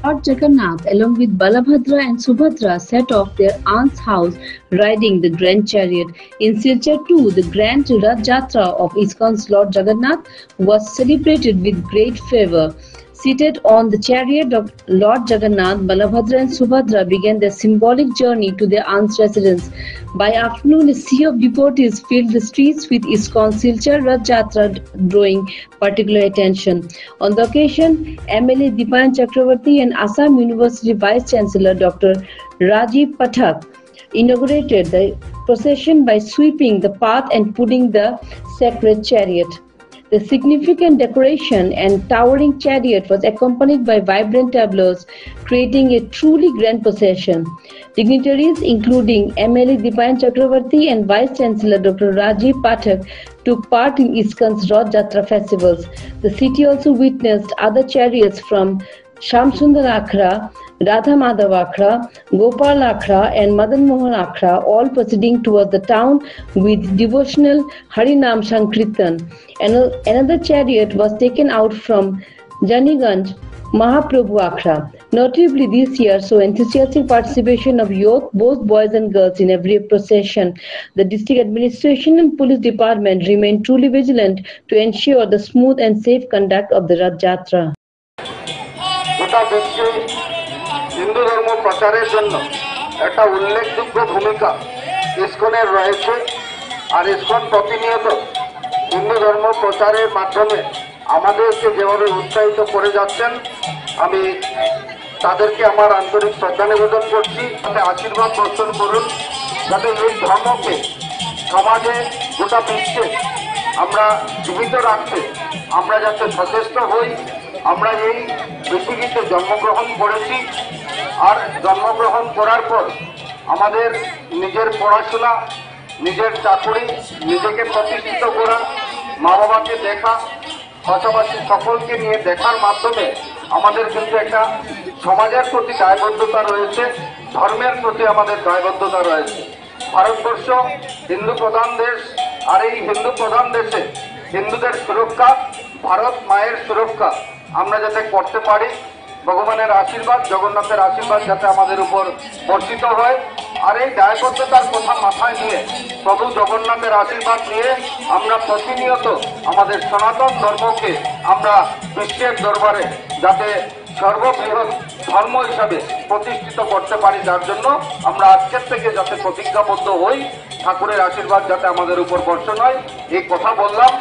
Lord Jagannath, along with Balabhadra and Subhadra, set off their aunt's house riding the grand chariot. In Silchar too, the grand Rath Jatra of ISKCON's Lord Jagannath was celebrated with great fervour. Seated on the chariot of Lord Jagannath, Balabhadra and Subhadra began their symbolic journey to their aunt's residence. By afternoon, a sea of devotees filled the streets with ISKCON Silchar Rath Jatra drawing particular attention. On the occasion, MLA Dipayan Chakravarti and Assam University Vice Chancellor Dr. Rajiv Pathak inaugurated the procession by sweeping the path and putting the sacred chariot. The significant decoration and towering chariot was accompanied by vibrant tableaus, creating a truly grand procession. Dignitaries including MLA Dipayan Chakravarti and Vice Chancellor Dr. Rajiv Pathak took part in ISKCON's Rath Jatra festivals. The city also witnessed other chariots from Shamsundar Akhra, Radha Madhav Akhra, Gopal Akhra and Madan Mohan Akhra all proceeding towards the town with devotional Harinam Sankirtan. Another chariot was taken out from Janiganj Mahaprabhu Akhra. Notably this year saw enthusiastic participation of youth, both boys and girls, in every procession. The district administration and police department remained truly vigilant to ensure the smooth and safe conduct of the Rath Jatra. Hindu ধর্ম প্রচারের জন্য একটা উল্লেখযোগ্য ভূমিকা ইসকনের রয়েছে। আর ISKCON প্রতিনিয়ত হিন্দু ধর্ম প্রচারের মাধ্যমে আমাদেরকে যেভাবে উৎসাহিত করে যাচ্ছেন, আমি তাদেরকে আমার আন্তরিক শ্রদ্ধা নিবেদন করছি। তাতে আশীর্বাদ বর্ষণ করুন, যাতে এই ধর্মকে সমাজে গোটা বিশ্বে আমরা জীবিত রাখতে আমরা যাতে সচেষ্ট হই। আমরা এই পৃথিবীতে জন্মগ্রহণ করেছি, আর জন্মগ্রহণ করার পর আমাদের নিজের পড়াশোনা, নিজের চাকরি, নিজেকে প্রতিষ্ঠিত করা, মা বাবাকে দেখা, পাশাপাশি সকলকে নিয়ে দেখার মাধ্যমে আমাদের কিন্তু একটা সমাজের প্রতি দায়বদ্ধতা রয়েছে, ধর্মের প্রতি আমাদের দায়বদ্ধতা রয়েছে। ভারতবর্ষ হিন্দু প্রধান দেশ, আর এই হিন্দু প্রধান দেশে হিন্দুদের সুরক্ষা, ভারত মায়ের সুরক্ষা আমরা যাতে করতে পারি, ভগবানের আশীর্বাদ, জগন্নাথের আশীর্বাদ যাতে আমাদের উপর বর্ষিত হয়। আর এই দায়বদ্ধতার কথা মাথায় নিয়ে, প্রভু জগন্নাথের আশীর্বাদ নিয়ে আমরা প্রতিনিয়ত আমাদের সনাতন ধর্মকে আমরা বিশ্বের দরবারে যাতে সর্ববৃহৎ ধর্ম হিসাবে প্রতিষ্ঠিত করতে পারি, যার জন্য আমরা আজকের থেকে যাতে প্রতিজ্ঞাবদ্ধ হই, ঠাকুরের আশীর্বাদ যাতে আমাদের উপর বর্ষণ হয়, এই কথা বললাম।